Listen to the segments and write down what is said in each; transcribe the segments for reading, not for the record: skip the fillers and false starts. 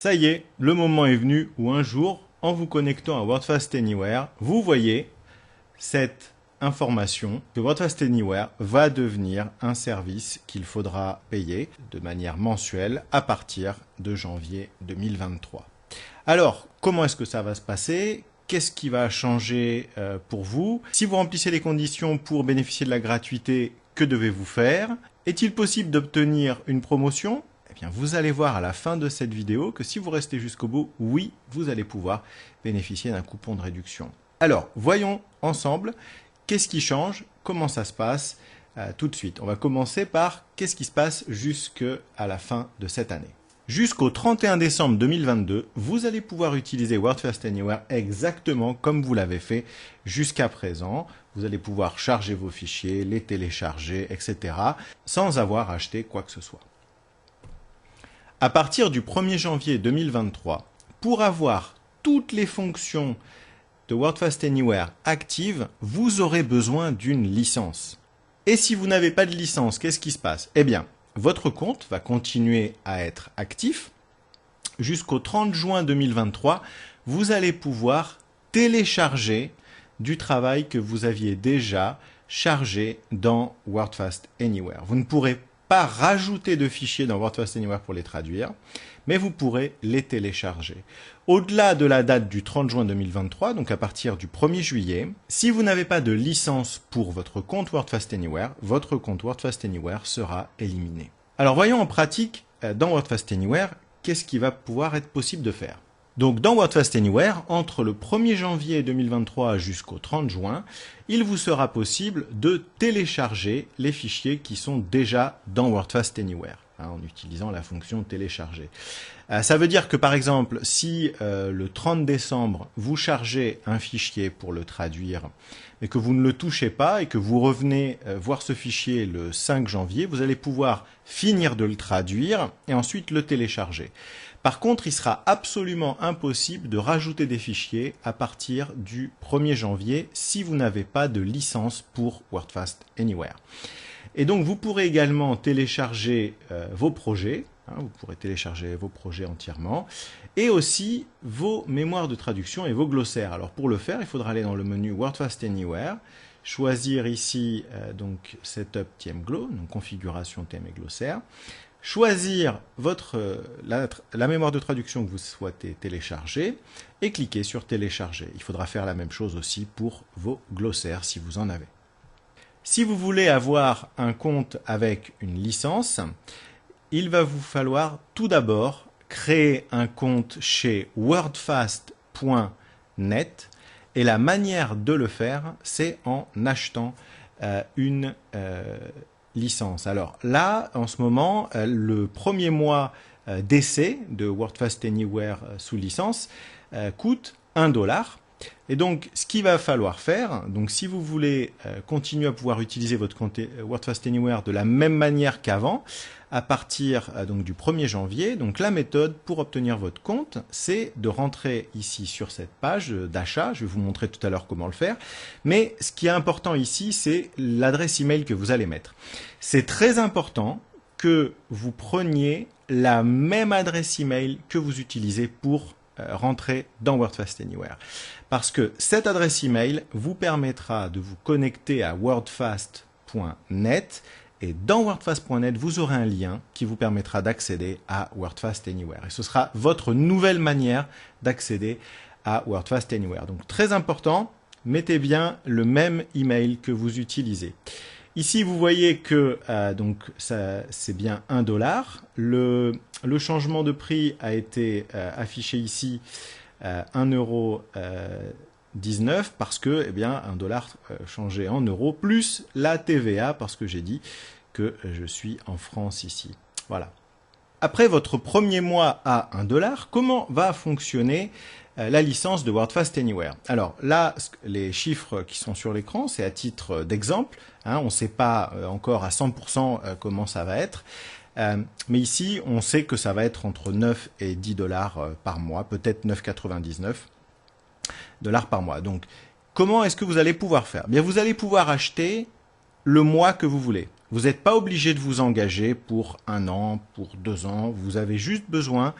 Ça y est, le moment est venu où un jour, en vous connectant à WordFast Anywhere, vous voyez cette information que WordFast Anywhere va devenir un service qu'il faudra payer de manière mensuelle à partir de janvier 2023. Alors, comment est-ce que ça va se passer ? Qu'est-ce qui va changer pour vous ? Si vous remplissez les conditions pour bénéficier de la gratuité, que devez-vous faire ? Est-il possible d'obtenir une promotion ? Eh bien, vous allez voir à la fin de cette vidéo que si vous restez jusqu'au bout, oui, vous allez pouvoir bénéficier d'un coupon de réduction. Alors, voyons ensemble qu'est-ce qui change, comment ça se passe tout de suite. On va commencer par qu'est-ce qui se passe jusqu'à la fin de cette année. Jusqu'au 31 décembre 2022, vous allez pouvoir utiliser WordFast Anywhere exactement comme vous l'avez fait jusqu'à présent. Vous allez pouvoir charger vos fichiers, les télécharger, etc. sans avoir acheté quoi que ce soit. À partir du 1er janvier 2023, pour avoir toutes les fonctions de WordFast Anywhere actives, vous aurez besoin d'une licence. Et si vous n'avez pas de licence, qu'est-ce qui se passe ? Eh bien, votre compte va continuer à être actif. Jusqu'au 30 juin 2023, vous allez pouvoir télécharger du travail que vous aviez déjà chargé dans WordFast Anywhere. Vous ne pourrez pas rajouter de fichiers dans WordFast Anywhere pour les traduire, mais vous pourrez les télécharger. Au-delà de la date du 30 juin 2023, donc à partir du 1er juillet, si vous n'avez pas de licence pour votre compte WordFast Anywhere, votre compte WordFast Anywhere sera éliminé. Alors voyons en pratique dans WordFast Anywhere, qu'est-ce qui va pouvoir être possible de faire. Donc dans WordFast Anywhere, entre le 1er janvier 2023 jusqu'au 30 juin, il vous sera possible de télécharger les fichiers qui sont déjà dans WordFast Anywhere, en utilisant la fonction télécharger. Ça veut dire que par exemple, si le 30 décembre, vous chargez un fichier pour le traduire, mais que vous ne le touchez pas et que vous revenez voir ce fichier le 5 janvier, vous allez pouvoir finir de le traduire et ensuite le télécharger. Par contre, il sera absolument impossible de rajouter des fichiers à partir du 1er janvier si vous n'avez pas de licence pour WordFast Anywhere. Et donc, vous pourrez également télécharger vos projets. Vous pourrez télécharger vos projets entièrement. Et aussi vos mémoires de traduction et vos glossaires. Alors, pour le faire, il faudra aller dans le menu WordFast Anywhere. Choisir ici donc Setup TM-Glo, donc configuration thème et glossaire. Choisir la mémoire de traduction que vous souhaitez télécharger et cliquer sur télécharger. Il faudra faire la même chose aussi pour vos glossaires si vous en avez. Si vous voulez avoir un compte avec une licence, il va vous falloir tout d'abord créer un compte chez wordfast.net et la manière de le faire, c'est en achetant une licence. Alors là, en ce moment, le premier mois d'essai de WordFast Anywhere sous licence coûte $1. Et donc, ce qu'il va falloir faire, donc si vous voulez continuer à pouvoir utiliser votre compte WordFast Anywhere de la même manière qu'avant, à partir donc du 1er janvier, donc la méthode pour obtenir votre compte, c'est de rentrer ici sur cette page d'achat. Je vais vous montrer tout à l'heure comment le faire. Mais ce qui est important ici, c'est l'adresse email que vous allez mettre. C'est très important que vous preniez la même adresse email que vous utilisez pour rentrer dans WordFast Anywhere. Parce que cette adresse email vous permettra de vous connecter à wordfast.net et dans wordfast.net, vous aurez un lien qui vous permettra d'accéder à WordFast Anywhere. Et ce sera votre nouvelle manière d'accéder à WordFast Anywhere. Donc très important, mettez bien le même email que vous utilisez. Ici, vous voyez que donc c'est bien $1. Le changement de prix a été affiché ici €1,19 parce que eh bien $1 changé en euros plus la TVA parce que j'ai dit que je suis en France ici. Voilà. Après votre premier mois à $1, comment va fonctionner la licence de WordFast Anywhere? Alors là, les chiffres qui sont sur l'écran, c'est à titre d'exemple. On ne sait pas encore à 100% comment ça va être. Mais ici, on sait que ça va être entre 9 et $10 par mois, peut-être 9,99 $ par mois. Donc, comment est-ce que vous allez pouvoir faire? Bien, vous allez pouvoir acheter le mois que vous voulez. Vous n'êtes pas obligé de vous engager pour 1 an, pour 2 ans. Vous avez juste besoin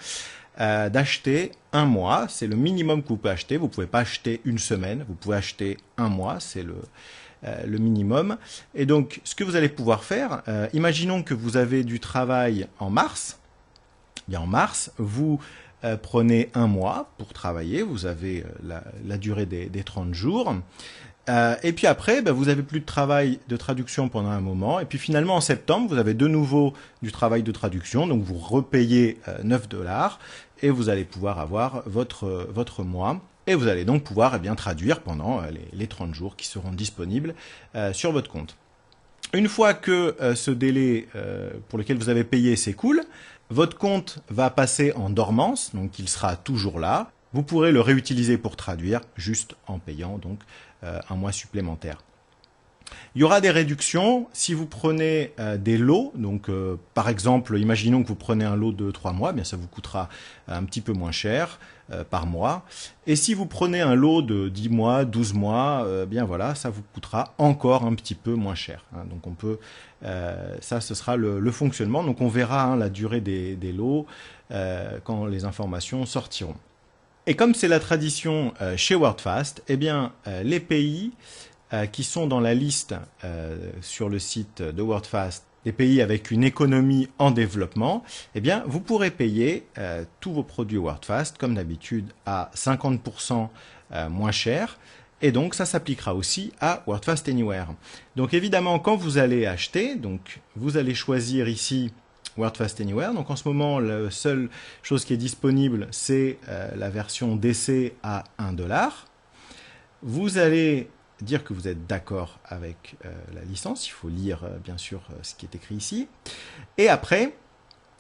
d'acheter un mois. C'est le minimum que vous pouvez acheter. Vous ne pouvez pas acheter une semaine, vous pouvez acheter un mois, c'est le minimum. Et donc, ce que vous allez pouvoir faire, imaginons que vous avez du travail en mars. Bien, en mars, vous prenez un mois pour travailler, vous avez la durée des 30 jours. Et puis après, vous avez plus de travail de traduction pendant un moment. Et puis finalement, en septembre, vous avez de nouveau du travail de traduction. Donc vous repayez 9$ et vous allez pouvoir avoir votre mois. Et vous allez donc pouvoir traduire pendant les 30 jours qui seront disponibles sur votre compte. Une fois que ce délai pour lequel vous avez payé s'écoule, votre compte va passer en dormance, donc il sera toujours là. Vous pourrez le réutiliser pour traduire juste en payant donc un mois supplémentaire. Il y aura des réductions si vous prenez des lots. Donc, par exemple, imaginons que vous prenez un lot de 3 mois, bien ça vous coûtera un petit peu moins cher par mois. Et si vous prenez un lot de 10 mois, 12 mois, bien voilà, ça vous coûtera encore un petit peu moins cher. Donc, on peut, ça, ce sera le fonctionnement. Donc, on verra la durée des lots quand les informations sortiront. Et comme c'est la tradition chez WordFast, eh bien, les pays qui sont dans la liste sur le site de WordFast, des pays avec une économie en développement, eh bien, vous pourrez payer tous vos produits WordFast, comme d'habitude, à 50% moins cher. Et donc, ça s'appliquera aussi à WordFast Anywhere. Donc, évidemment, quand vous allez acheter, donc, vous allez choisir ici WordFast Anywhere. Donc en ce moment, la seule chose qui est disponible, c'est la version d'essai à 1$. Vous allez dire que vous êtes d'accord avec la licence. Il faut lire bien sûr ce qui est écrit ici. Et après,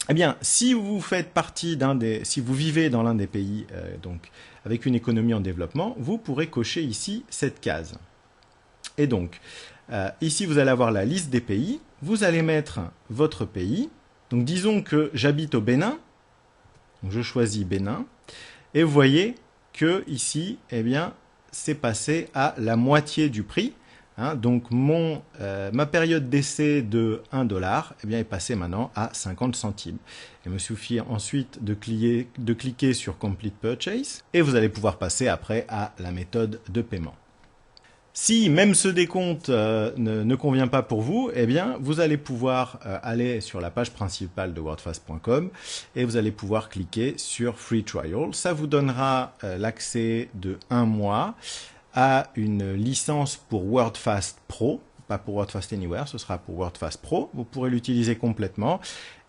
eh bien, si vous faites partie si vous vivez dans l'un des pays donc avec une économie en développement, vous pourrez cocher ici cette case. Et donc, ici vous allez avoir la liste des pays. Vous allez mettre votre pays. Donc disons que j'habite au Bénin, donc je choisis Bénin, et vous voyez que ici, eh bien, c'est passé à la moitié du prix. Donc ma période d'essai de 1$, eh bien, est passée maintenant à 50 centimes. Il me suffit ensuite de cliquer sur Complete Purchase, et vous allez pouvoir passer après à la méthode de paiement. Si même ce décompte ne convient pas pour vous, eh bien, vous allez pouvoir aller sur la page principale de wordfast.com et vous allez pouvoir cliquer sur Free Trial. Ça vous donnera l'accès de 1 mois à une licence pour WordFast Pro, pas pour WordFast Anywhere, ce sera pour WordFast Pro. Vous pourrez l'utiliser complètement.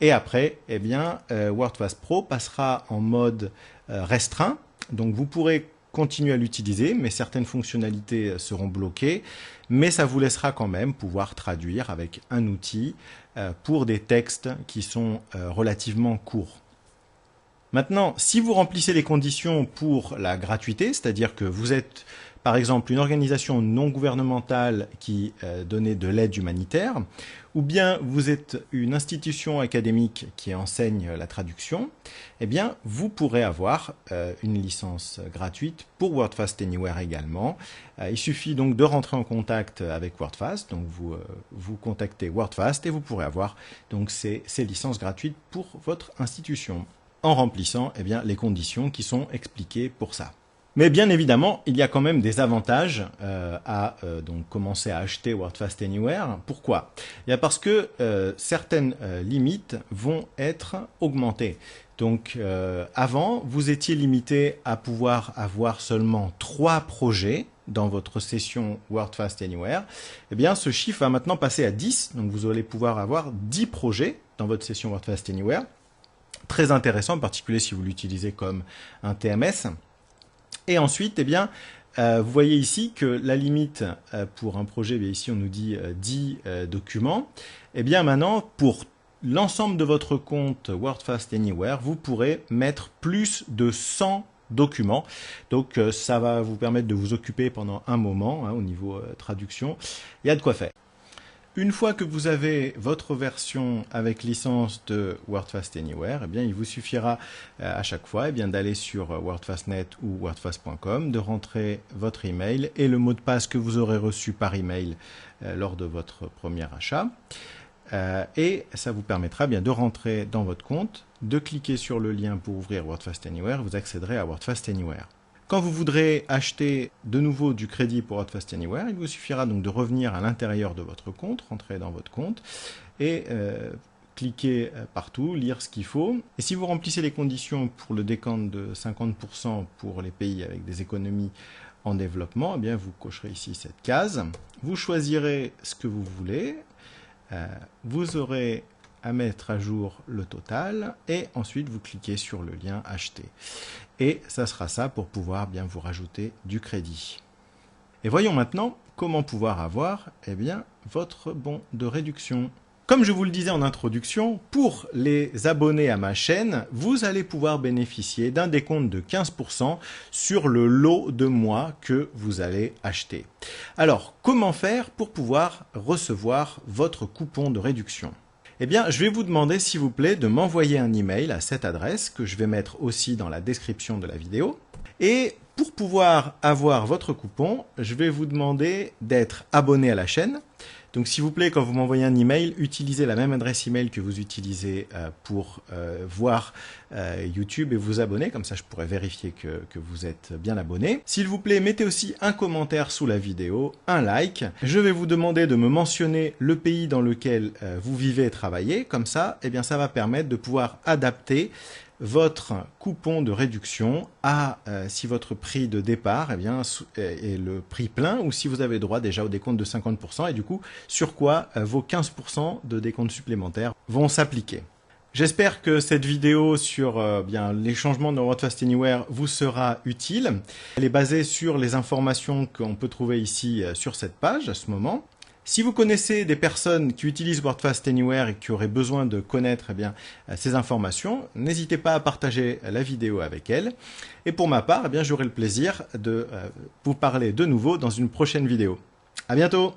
Et après, eh bien, WordFast Pro passera en mode restreint. Donc, vous pourrez continuer à l'utiliser, mais certaines fonctionnalités seront bloquées, mais ça vous laissera quand même pouvoir traduire avec un outil pour des textes qui sont relativement courts. Maintenant, si vous remplissez les conditions pour la gratuité, c'est-à-dire que vous êtes par exemple une organisation non gouvernementale qui donnait de l'aide humanitaire, ou bien vous êtes une institution académique qui enseigne la traduction, eh bien vous pourrez avoir une licence gratuite pour WordFast Anywhere également. Il suffit donc de rentrer en contact avec WordFast, donc vous contactez WordFast et vous pourrez avoir donc ces licences gratuites pour votre institution en remplissant eh bien, les conditions qui sont expliquées pour ça. Mais bien évidemment, il y a quand même des avantages à donc commencer à acheter WordFast Anywhere. Pourquoi? Parce que certaines limites vont être augmentées. Donc avant, vous étiez limité à pouvoir avoir seulement 3 projets dans votre session WordFast Anywhere. Eh bien, ce chiffre va maintenant passer à 10. Donc vous allez pouvoir avoir 10 projets dans votre session WordFast Anywhere. Très intéressant, en particulier si vous l'utilisez comme un TMS. Et ensuite, eh bien, vous voyez ici que la limite pour un projet, eh bien, ici on nous dit 10 documents. Eh bien maintenant, pour l'ensemble de votre compte WordFast Anywhere, vous pourrez mettre plus de 100 documents. Donc ça va vous permettre de vous occuper pendant un moment au niveau traduction. Il y a de quoi faire. Une fois que vous avez votre version avec licence de WordFast Anywhere, eh bien, il vous suffira à chaque fois d'aller sur WordFastNet ou wordfast.com, de rentrer votre email et le mot de passe que vous aurez reçu par email lors de votre premier achat. et ça vous permettra bien de rentrer dans votre compte, de cliquer sur le lien pour ouvrir WordFast Anywhere, vous accéderez à WordFast Anywhere. Quand vous voudrez acheter de nouveau du crédit pour WordFast Anywhere, il vous suffira donc de revenir à l'intérieur de votre compte, rentrer dans votre compte et cliquer partout, lire ce qu'il faut. Et si vous remplissez les conditions pour le décompte de 50% pour les pays avec des économies en développement, eh bien vous cocherez ici cette case. Vous choisirez ce que vous voulez. Vous aurez à mettre à jour le total et ensuite vous cliquez sur le lien acheter. Et ça sera ça pour pouvoir bien vous rajouter du crédit. Et voyons maintenant comment pouvoir avoir votre bon de réduction. Comme je vous le disais en introduction, pour les abonnés à ma chaîne, vous allez pouvoir bénéficier d'un décompte de 15% sur le lot de mois que vous allez acheter. Alors, comment faire pour pouvoir recevoir votre coupon de réduction ? Eh bien, je vais vous demander, s'il vous plaît, de m'envoyer un email à cette adresse que je vais mettre aussi dans la description de la vidéo. Et pour pouvoir avoir votre coupon, je vais vous demander d'être abonné à la chaîne. Donc, s'il vous plaît, quand vous m'envoyez un email, utilisez la même adresse email que vous utilisez pour voir YouTube et vous abonner. Comme ça, je pourrai vérifier que vous êtes bien abonné. S'il vous plaît, mettez aussi un commentaire sous la vidéo, un like. Je vais vous demander de me mentionner le pays dans lequel vous vivez et travaillez. Comme ça, eh bien, ça va permettre de pouvoir adapter votre coupon de réduction à si votre prix de départ est le prix plein ou si vous avez droit déjà au décompte de 50% et du coup sur quoi vos 15% de décompte supplémentaires vont s'appliquer. J'espère que cette vidéo sur les changements dans WordFast Anywhere vous sera utile. Elle est basée sur les informations qu'on peut trouver ici sur cette page à ce moment. Si vous connaissez des personnes qui utilisent WordFast Anywhere et qui auraient besoin de connaître ces informations, n'hésitez pas à partager la vidéo avec elles. Et pour ma part, j'aurai le plaisir de vous parler de nouveau dans une prochaine vidéo. À bientôt!